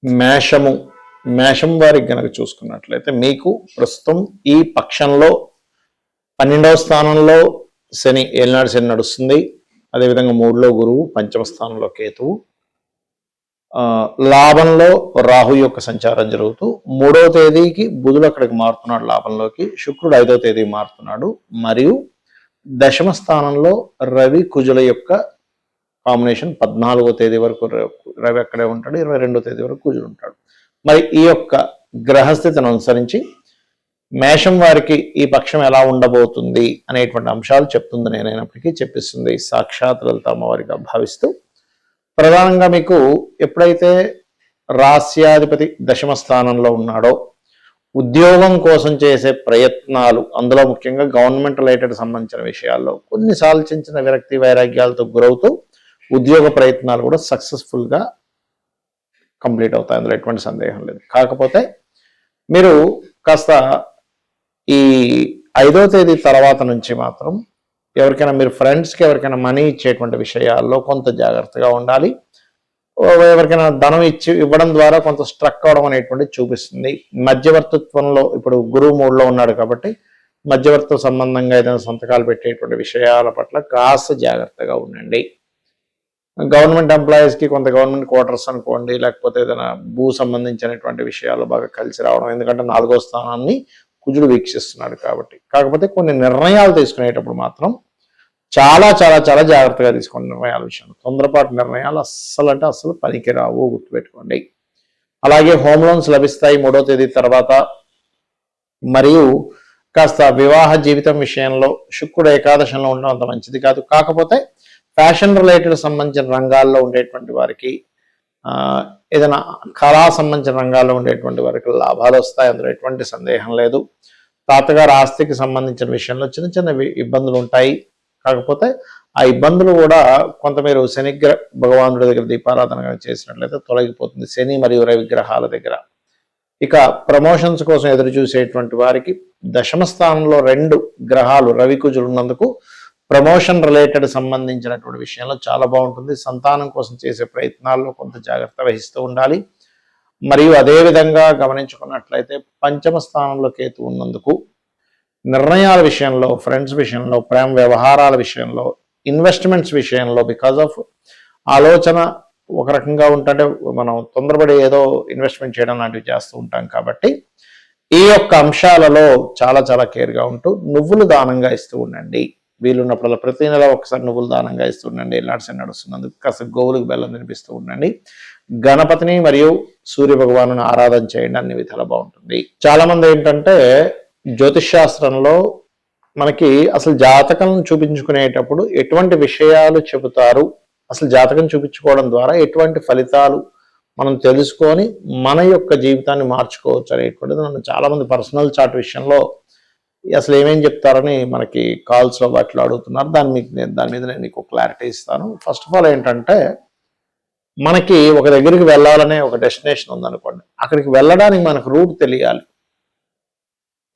మేషము మేషం వారికి గనక చూసుకున్నట్లయితే మీకు ప్రస్తుతం ఈ పక్షంలో 12వ స్థానంలో శని ఏలినాడు శని నడుస్తుంది. అదేవిధంగా 3లో గురువు, పంచమ స్థానంలో కేతువు, లాభంలో రాహు యొక్క సంచారం జరుగుతూ 3వ తేదీకి బుధుడు అక్కడికి మారుతున్నాడు లాభంలోకి, శుక్రుడు 5వ తేదీ మారుతున్నాడు, మరియు దశమ స్థానంలో రవి కుజుల యొక్క కాంబినేషన్ 14వ తేదీ వరకు రవి అక్కడే ఉంటాడు, 22వ తేదీ వరకు కుజుడు ఉంటాడు. మరి ఈ యొక్క గ్రహస్థితిని అనుసరించి మేషం వారికి ఈ పక్షం ఎలా ఉండబోతుంది అనేటువంటి అంశాలు చెప్తుంది. నేనైనప్పటికీ చెప్పిస్తుంది సాక్షాత్ లలిత అమ్మవారిగా భావిస్తూ, ప్రధానంగా మీకు ఎప్పుడైతే రాస్యాధిపతి దశమ స్థానంలో ఉన్నాడో ఉద్యోగం కోసం చేసే ప్రయత్నాలు, అందులో ముఖ్యంగా గవర్నమెంట్ రిలేటెడ్ సంబంధించిన విషయాల్లో కొన్నిసార్లు చిన్న విరక్తి వైరాగ్యాలతో గురవుతూ ఉద్యోగ ప్రయత్నాలు కూడా సక్సెస్ఫుల్గా కంప్లీట్ అవుతాయి, అందులో ఎటువంటి సందేహం లేదు. కాకపోతే మీరు కాస్త ఈ 5వ తేదీ తర్వాత నుంచి మాత్రం ఎవరికైనా మీరు ఫ్రెండ్స్కి ఎవరికైనా మనీ ఇచ్చేటువంటి విషయాల్లో కొంత జాగ్రత్తగా ఉండాలి. ఎవరికైనా ధనం ఇవ్వడం ద్వారా కొంత స్ట్రక్ అవడం అనేటువంటిది చూపిస్తుంది. మధ్యవర్తిత్వంలో ఇప్పుడు గురువు 3లో ఉన్నాడు కాబట్టి మధ్యవర్తి సంబంధంగా ఏదైనా సంతకాలు పెట్టేటువంటి విషయాల పట్ల కాస్త జాగ్రత్తగా ఉండండి. గవర్నమెంట్ ఎంప్లాయీస్కి కొంత గవర్నమెంట్ క్వార్టర్స్ అనుకోండి, లేకపోతే ఏదైనా భూ సంబంధించినటువంటి విషయాలు బాగా కలిసి రావడం, ఎందుకంటే 4వ స్థానాన్ని కుజుడు వీక్షిస్తున్నాడు కాబట్టి. కాకపోతే కొన్ని నిర్ణయాలు తీసుకునేటప్పుడు మాత్రం చాలా చాలా చాలా జాగ్రత్తగా తీసుకోండి. నిర్ణయాల విషయంలో తొందరపాటు నిర్ణయాలు అస్సలు పనికిరావు, గుర్తుపెట్టుకోండి. అలాగే హోమ్ లోన్స్ లభిస్తాయి 3వ తేదీ తర్వాత. మరియు కాస్త వివాహ జీవితం విషయంలో శుక్రుడు ఏకాదశంలో ఉండడం అంత మంచిది కాదు. కాకపోతే ఫ్యాషన్ రిలేటెడ్ సంబంధించిన రంగాల్లో ఉండేటువంటి వారికి, ఏదైనా కళా సంబంధించిన రంగాల్లో ఉండేటువంటి వారికి లాభాలు వస్తాయి, అందులో ఎటువంటి సందేహం లేదు. తాతగారు ఆస్తికి సంబంధించిన విషయంలో చిన్న ఇబ్బందులు ఉంటాయి. కాకపోతే ఆ ఇబ్బందులు కూడా కొంత మీరు శనిగ్రహ భగవానుడి దగ్గర దీపారాధన చేసినట్లయితే తొలగిపోతుంది, శని మరియు రవి గ్రహాల దగ్గర. ఇక ప్రమోషన్స్ కోసం ఎదురు చూసేటువంటి వారికి దశమ స్థానంలో 2 గ్రహాలు రవి కుజులు ఉన్నందుకు ప్రమోషన్ రిలేటెడ్ సంబంధించినటువంటి విషయంలో చాలా బాగుంటుంది. సంతానం కోసం చేసే ప్రయత్నాల్లో కొంత జాగ్రత్త వహిస్తూ ఉండాలి. మరియు అదేవిధంగా గమనించుకున్నట్లయితే పంచమ స్థానంలో కేతు ఉన్నందుకు నిర్ణయాల విషయంలో, ఫ్రెండ్స్ విషయంలో, ప్రేమ వ్యవహారాల విషయంలో, ఇన్వెస్ట్మెంట్స్ విషయంలో బికాజ్ ఆఫ్ ఆలోచన ఒక రకంగా ఉంటుంటే మనం తొందరపడి ఏదో ఇన్వెస్ట్మెంట్ చేయడం లాంటివి చేస్తూ ఉంటాం. కాబట్టి ఈ యొక్క అంశాలలో చాలా చాలా కేర్గా ఉంటూ నువ్వులు దానంగా ఇస్తూ ఉండండి. వీలున్నప్పుడల్లా ప్రతి నెల ఒకసారి నువ్వులు దానంగా ఇస్తూ ఉండండి. ఎల్లాడ్సెన్ నడుస్తున్నందుకు కాస్త గోవులకు బెల్లం తినిపిస్తూ ఉండండి. గణపతిని మరియు సూర్య భగవాను ఆరాధన చేయండి, అన్ని విధాలు బాగుంటుంది. చాలా మంది ఏంటంటే జ్యోతిష్ శాస్త్రంలో మనకి అసలు జాతకం చూపించుకునేటప్పుడు ఎటువంటి విషయాలు చెబుతారు, అసలు జాతకం చూపించుకోవడం ద్వారా ఎటువంటి ఫలితాలు మనం తెలుసుకొని మన యొక్క జీవితాన్ని మార్చుకోవచ్చు అనేటువంటిది నన్ను చాలా మంది పర్సనల్ చార్ట్ విషయంలో అసలు ఏమేం చెప్తారని మనకి కాల్స్లో వాటిలో అడుగుతున్నారు. దాని మీద నేను మీకు క్లారిటీ ఇస్తాను. ఫస్ట్ ఆఫ్ ఆల్ ఏంటంటే, మనకి ఒక దగ్గరికి వెళ్ళాలనే ఒక డెస్టినేషన్ ఉందనుకోండి, అక్కడికి వెళ్ళడానికి మనకు రూట్ తెలియాలి.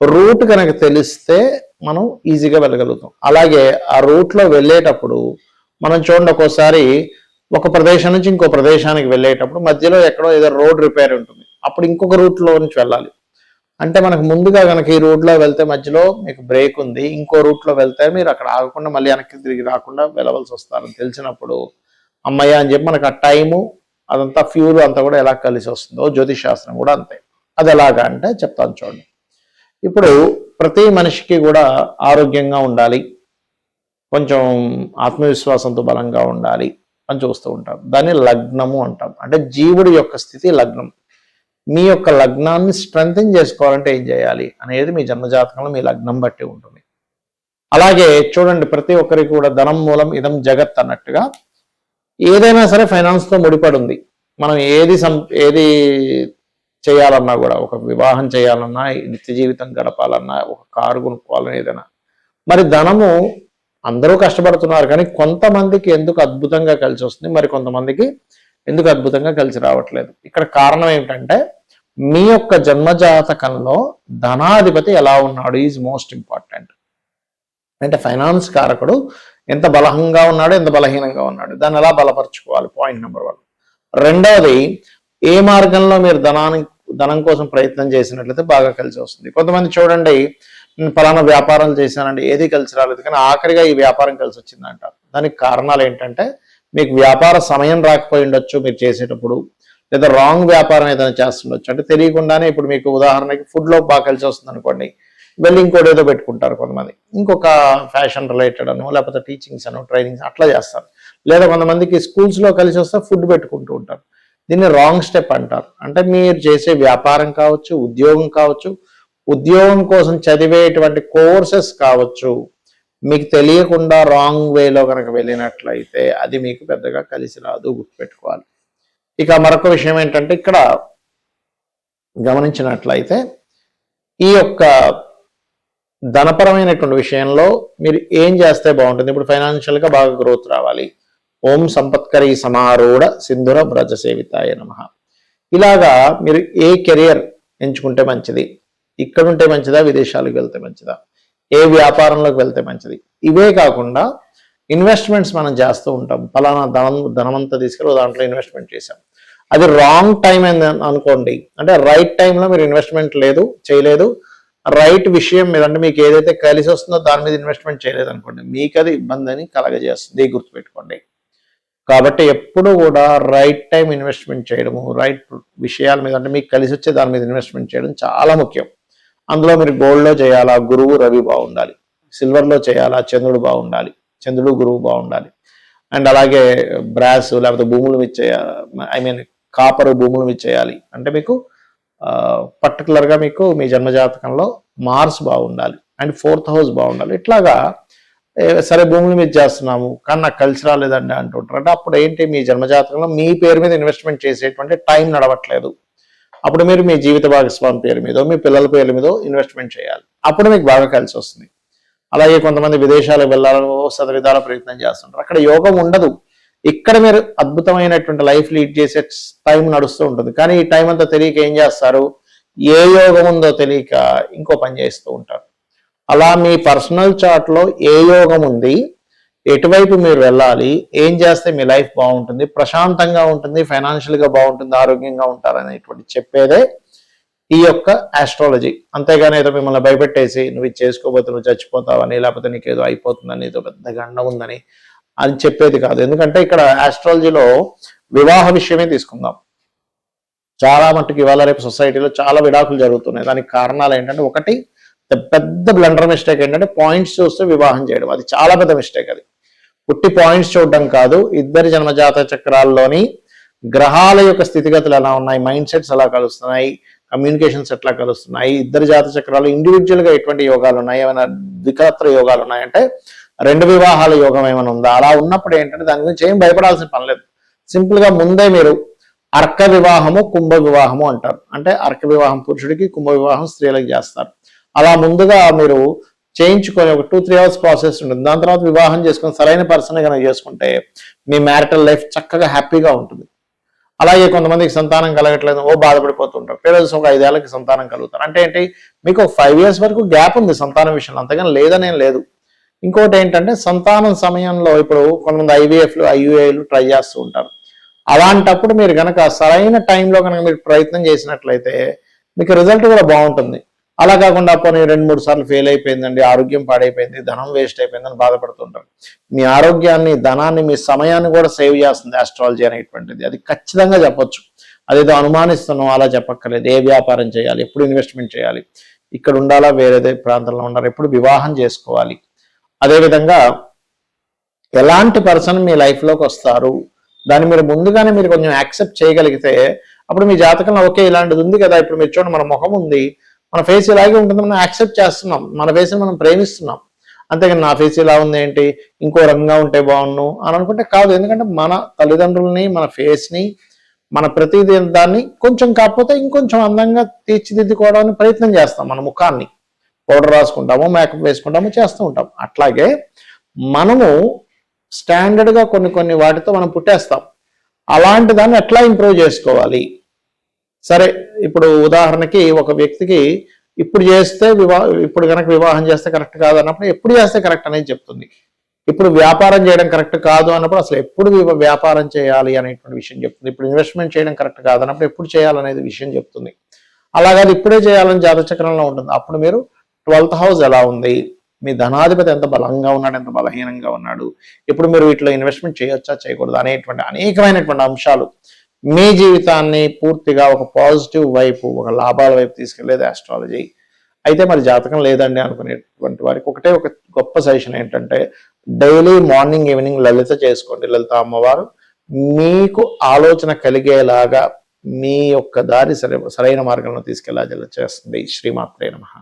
రూట్ కనుక తెలిస్తే మనం ఈజీగా వెళ్ళగలుగుతాం. అలాగే ఆ రూట్లో వెళ్ళేటప్పుడు మనం చూడండి, ఒక్కోసారి ఒక ప్రదేశం నుంచి ఇంకో ప్రదేశానికి వెళ్ళేటప్పుడు మధ్యలో ఎక్కడో ఏదో రోడ్ రిపేర్ ఉంటుంది, అప్పుడు ఇంకొక రూట్లో నుంచి వెళ్ళాలి. అంటే మనకు ముందుగా కనుక ఈ రూట్లో వెళ్తే మధ్యలో మీకు బ్రేక్ ఉంది, ఇంకో రూట్లో వెళ్తే మీరు అక్కడ ఆగకుండా మళ్ళీ వెనక్కి తిరిగి రాకుండా వెళ్ళవలసి వస్తారని తెలిసినప్పుడు అమ్మయ్య అని చెప్పి మనకు ఆ టైము అదంతా ఫ్యూల్ అంతా కూడా ఎలా కలిసి వస్తుందో జ్యోతిష్ శాస్త్రం కూడా అంతే. అది ఎలాగా అంటే చెప్తాను చూడండి. ఇప్పుడు ప్రతి మనిషికి కూడా ఆరోగ్యంగా ఉండాలి, కొంచెం ఆత్మవిశ్వాసంతో బలంగా ఉండాలి అని చూస్తూ ఉంటాం. దాన్ని లగ్నము అంటాం. అంటే జీవుడి యొక్క స్థితి లగ్నం. మీ యొక్క లగ్నాన్ని స్ట్రెంథెన్ చేసుకోవాలంటే ఏం చేయాలి అనేది మీ జన్మజాతకంలో మీ లగ్నం బట్టి ఉంటుంది. అలాగే చూడండి, ప్రతి ఒక్కరికి కూడా ధనం మూలం ఇదం జగత్ అన్నట్టుగా ఏదైనా సరే ఫైనాన్స్తో ముడిపడి ఉంది. మనం ఏది చేయాలన్నా కూడా, ఒక వివాహం చేయాలన్నా, నిత్య జీవితం గడపాలన్నా, ఒక కారు కొనుక్కోవాలన్నా, ఏదైనా మరి ధనము అందరూ కష్టపడుతున్నారు. కానీ కొంతమందికి ఎందుకు అద్భుతంగా కలిసి వస్తుంది, మరి కొంతమందికి ఎందుకు అద్భుతంగా కలిసి రావట్లేదు. ఇక్కడ కారణం ఏమిటంటే, మీ యొక్క జన్మజాతకంలో ధనాధిపతి ఎలా ఉన్నాడు ఈజ్ మోస్ట్ ఇంపార్టెంట్. అంటే ఫైనాన్స్ కారకుడు ఎంత బలంగా ఉన్నాడు, ఎంత బలహీనంగా ఉన్నాడు, దాన్ని ఎలా బలపరుచుకోవాలి, పాయింట్ నెంబర్ 1. రెండవది, ఏ మార్గంలో మీరు ధనం కోసం ప్రయత్నం చేసినట్లయితే బాగా కలిసి వస్తుంది. కొంతమంది చూడండి, నేను ఫలానా వ్యాపారాలు చేశానండి, ఏది కలిసి రాలేదు, కానీ ఆఖరిగా ఈ వ్యాపారం కలిసి వచ్చిందంటారు. దానికి కారణాలు ఏంటంటే మీకు వ్యాపార సమయం రాకపోయి ఉండొచ్చు మీరు చేసేటప్పుడు, లేదా రాంగ్ వ్యాపారం ఏదైనా చేస్తుండొచ్చు. అంటే తెలియకుండానే ఇప్పుడు మీకు ఉదాహరణకి ఫుడ్లో బాగా కలిసి వస్తుంది అనుకోండి, వెళ్ళి ఇంకోటి ఏదో పెట్టుకుంటారు కొంతమంది, ఇంకొక ఫ్యాషన్ రిలేటెడ్ అనో లేకపోతే టీచింగ్స్ అనో ట్రైనింగ్స్ అట్లా చేస్తారు. లేదా కొంతమందికి స్కూల్స్లో కలిసి వస్తే ఫుడ్ పెట్టుకుంటూ ఉంటారు. దీన్ని రాంగ్ స్టెప్ అంటారు. అంటే మీరు చేసే వ్యాపారం కావచ్చు, ఉద్యోగం కావచ్చు, ఉద్యోగం కోసం చదివేటువంటి కోర్సెస్ కావచ్చు, మీకు తెలియకుండా రాంగ్ వేలో కనుక వెళ్ళినట్లయితే అది మీకు పెద్దగా కలిసి రాదు, గుర్తుపెట్టుకోవాలి. ఇక మరొక విషయం ఏంటంటే ఇక్కడ గమనించినట్లయితే ఈ యొక్క ధనపరమైనటువంటి విషయంలో మీరు ఏం చేస్తే బాగుంటుంది. ఇప్పుడు ఫైనాన్షియల్గా బాగా గ్రోత్ రావాలి. ఓం సంపత్కరీ సమారూఢ సింధుర బ్రజ సేవితాయ నమః. ఇలాగా మీరు ఏ కెరియర్ ఎంచుకుంటే మంచిది, ఇక్కడ ఉంటే మంచిదా, విదేశాలకు వెళ్తే మంచిదా, ఏ వ్యాపారంలోకి వెళ్తే మంచిది, ఇవే కాకుండా ఇన్వెస్ట్మెంట్స్ మనం చేస్తూ ఉంటాం. ఫలానా ధనమంతా తీసుకెళ్ళి దాంట్లో ఇన్వెస్ట్మెంట్ చేశాం, అది రాంగ్ టైం అని అనుకోండి, అంటే రైట్ టైంలో మీరు ఇన్వెస్ట్మెంట్ చేయలేదు, రైట్ విషయం మీద అంటే మీకు ఏదైతే కలిసి వస్తుందో దాని మీద ఇన్వెస్ట్మెంట్ చేయలేదు అనుకోండి, మీకు అది ఇబ్బందిని కలగజేస్తుంది, గుర్తుపెట్టుకోండి. కాబట్టి ఎప్పుడు కూడా రైట్ టైం ఇన్వెస్ట్మెంట్ చేయడము, రైట్ విషయాల మీద అంటే మీకు కలిసి వచ్చే దాని మీద ఇన్వెస్ట్మెంట్ చేయడం చాలా ముఖ్యం. అందులో మీరు గోల్డ్లో చేయాలా, గురువు రవి బాగుండాలి. సిల్వర్లో చేయాలా, చంద్రుడు బాగుండాలి, చంద్రుడు గురువు బాగుండాలి. అండ్ అలాగే బ్రాస్ లేకపోతే భూముల మీద చేయాలి, కాపర్ భూముల మీద చేయాలి. అంటే మీకు పర్టికులర్గా మీకు మీ జన్మజాతకంలో మార్స్ బాగుండాలి అండ్ 4th హౌస్ బాగుండాలి. ఇట్లాగా సరే భూముల మీద చేస్తున్నాము కానీ నాకు కలిసి రాలేదండి అంటుంటారు. అంటే అప్పుడు ఏంటి, మీ జన్మజాతకంలో మీ పేరు మీద ఇన్వెస్ట్మెంట్ చేసేటువంటి టైం నడవట్లేదు. అప్పుడు మీరు మీ జీవిత భాగస్వామి పేరు మీదో మీ పిల్లల పేర్ల మీదో ఇన్వెస్ట్మెంట్ చేయాలి, అప్పుడు మీకు బాగా కలిసి వస్తుంది. అలాగే కొంతమంది విదేశాలకు వెళ్ళాలని సదవిధాల ప్రయత్నం చేస్తుంటారు, అక్కడ యోగం ఉండదు. ఇక్కడ మీరు అద్భుతమైనటువంటి లైఫ్ లీడ్ చేసే టైం నడుస్తూ ఉంటుంది. కానీ ఈ టైం అంతా తెలియక ఏం చేస్తారు, ఏ యోగం ఉందో తెలియక ఇంకో పని చేస్తూ ఉంటారు. అలా మీ పర్సనల్ చార్ట్లో ఏ యోగం ఉంది, ఎటువైపు మీరు వెళ్ళాలి, ఏం చేస్తే మీ లైఫ్ బాగుంటుంది, ప్రశాంతంగా ఉంటుంది, ఫైనాన్షియల్గా బాగుంటుంది, ఆరోగ్యంగా ఉంటారు అనేటువంటి చెప్పేదే ఈ యొక్క ఆస్ట్రాలజీ. అంతేగాని ఏదో మిమ్మల్ని భయపెట్టేసి నువ్వు ఇది చేసుకోబోతే నువ్వు చచ్చిపోతావని, లేకపోతే నీకు ఏదో అయిపోతుందని, ఏదో పెద్ద గండం ఉందని అని చెప్పేది కాదు. ఎందుకంటే ఇక్కడ ఆస్ట్రాలజీలో వివాహ విషయమే తీసుకుందాం. చాలా మట్టుకు ఇవాళ రేపు సొసైటీలో చాలా విడాకులు జరుగుతున్నాయి. దానికి కారణాలు ఏంటంటే, ఒకటి పెద్ద బ్లండర్ మిస్టేక్ ఏంటంటే పాయింట్స్ చూస్తే వివాహం చేయడం. అది చాలా పెద్ద మిస్టేక్. అది పుట్టి పాయింట్స్ చూడడం కాదు, ఇద్దరి జన్మజాత చక్రాల్లోని గ్రహాల యొక్క స్థితిగతులు ఎలా ఉన్నాయి, మైండ్ సెట్స్ ఎలా కలుస్తున్నాయి, కమ్యూనికేషన్స్ ఎట్లా కలుస్తున్నాయి, ఇద్దరు జాత చక్రాలు ఇండివిజువల్గా ఎటువంటి యోగాలు ఉన్నాయి, ఏమైనా ద్వికత్ర యోగాలు ఉన్నాయంటే 2 వివాహాల యోగం ఏమైనా ఉందా, అలా ఉన్నప్పుడు ఏంటంటే దాని గురించి ఏం భయపడాల్సిన పని లేదు. సింపుల్గా ముందే మీరు అర్క వివాహము, కుంభ వివాహము అంటారు. అంటే అర్క వివాహం పురుషుడికి, కుంభ వివాహం స్త్రీలకు చేస్తారు. అలా ముందుగా మీరు చేయించుకొని ఒక 2-3 అవర్స్ ప్రాసెస్ ఉంటుంది. దాని తర్వాత వివాహం చేసుకొని సరైన పర్సన్ కనుక చేసుకుంటే మీ మ్యారిటల్ లైఫ్ చక్కగా హ్యాపీగా ఉంటుంది. అలాగే కొంతమందికి సంతానం కలగట్లేదు బాధపడిపోతుంటారు. పేరెంట్స్ ఒక 5 ఏళ్ళకి సంతానం కలుగుతారు. అంటే ఏంటి, మీకు 5 years వరకు గ్యాప్ ఉంది సంతానం విషయంలో, అంతగాని లేదనేం లేదు. ఇంకోటి ఏంటంటే సంతానం సమయంలో ఇప్పుడు కొంతమంది ఐవీఎఫ్లు, ఐయుఐలు ట్రై చేస్తూ ఉంటారు. అలాంటప్పుడు మీరు కనుక సరైన టైంలో కనుక మీరు ప్రయత్నం చేసినట్లయితే మీకు రిజల్ట్ కూడా బాగుంటుంది. అలా కాకుండా పోనీ 2-3 సార్లు ఫెయిల్ అయిపోయిందండి, ఆరోగ్యం పాడైపోయింది, ధనం వేస్ట్ అయిపోయిందని బాధపడుతుంటారు. మీ ఆరోగ్యాన్ని, ధనాన్ని, మీ సమయాన్ని కూడా సేవ్ చేస్తుంది ఆస్ట్రాలజీ అనేటువంటిది. అది ఖచ్చితంగా చెప్పొచ్చు. అదేదో అనుమానిస్తున్నాం అలా చెప్పక్కర్లేదు. ఏ వ్యాపారం చేయాలి, ఎప్పుడు ఇన్వెస్ట్మెంట్ చేయాలి, ఇక్కడ ఉండాలా వేరేదే ప్రాంతంలో ఉండాలి, ఎప్పుడు వివాహం చేసుకోవాలి, అదేవిధంగా ఎలాంటి పర్సన్ మీ లైఫ్లోకి వస్తారు, దాన్ని మీరు ముందుగానే మీరు కొంచెం యాక్సెప్ట్ చేయగలిగితే అప్పుడు మీ జాతకంలో ఓకే ఇలాంటిది ఉంది కదా, ఇప్పుడు మీరు చూడండి మన ముఖం ఉంది, మన ఫేస్ ఇలాగే ఉంటుంది, మనం యాక్సెప్ట్ చేస్తున్నాం, మన ఫేస్ని మనం ప్రేమిస్తున్నాం. అంతేగాని నా ఫేస్ ఇలా ఉంది ఏంటి, ఇంకో రకంగా ఉంటే బాగుండు అని అనుకుంటే కాదు. ఎందుకంటే మన తల్లిదండ్రులని, మన ఫేస్ని, మన ప్రతి దాన్ని కొంచెం కాకపోతే ఇంకొంచెం అందంగా తీర్చిదిద్దుకోవడానికి ప్రయత్నం చేస్తాం. మన ముఖాన్ని పౌడర్ రాసుకుంటాము, మేకప్ వేసుకుంటాము, చేస్తూ ఉంటాం. అట్లాగే మనము స్టాండర్డ్గా కొన్ని వాటితో మనం పుట్టేస్తాం. అలాంటి దాన్ని ఎట్లా ఇంప్రూవ్ చేసుకోవాలి? సరే, ఇప్పుడు ఉదాహరణకి ఒక వ్యక్తికి ఇప్పుడు చేస్తే ఇప్పుడు కనుక వివాహం చేస్తే కరెక్ట్ కాదన్నప్పుడు ఎప్పుడు చేస్తే కరెక్ట్ అనేది చెప్తుంది. ఇప్పుడు వ్యాపారం చేయడం కరెక్ట్ కాదు అన్నప్పుడు అసలు ఎప్పుడు వ్యాపారం చేయాలి అనేటువంటి విషయం చెప్తుంది. ఇప్పుడు ఇన్వెస్ట్మెంట్ చేయడం కరెక్ట్ కాదు అన్నప్పుడు ఎప్పుడు చేయాలనేది విషయం చెప్తుంది. అలాగే ఇప్పుడే చేయాలని జాతచక్రంలో ఉంటుంది. అప్పుడు మీరు 12th హౌస్ ఎలా ఉంది, మీ ధనాధిపతి ఎంత బలంగా ఉన్నాడు, ఎంత బలహీనంగా ఉన్నాడు, ఇప్పుడు మీరు వీటిలో ఇన్వెస్ట్మెంట్ చేయొచ్చా చేయకూడదు అనేటువంటి అనేకమైనటువంటి అంశాలు మీ జీవితాన్ని పూర్తిగా ఒక పాజిటివ్ వైపు, ఒక లాభాల వైపు తీసుకెళ్లేది ఆస్ట్రాలజీ. అయితే మరి జాతకం లేదండి అనుకునేటువంటి వారికి ఒకటే ఒక గొప్ప సజెషన్ ఏంటంటే, డైలీ మార్నింగ్ ఈవినింగ్ లలిత చేసుకోండి. లలిత అమ్మవారు మీకు ఆలోచన కలిగేలాగా మీ యొక్క దారి సరైన మార్గంలో తీసుకెళ్లా చేస్తుంది. శ్రీమాత్రే నమః.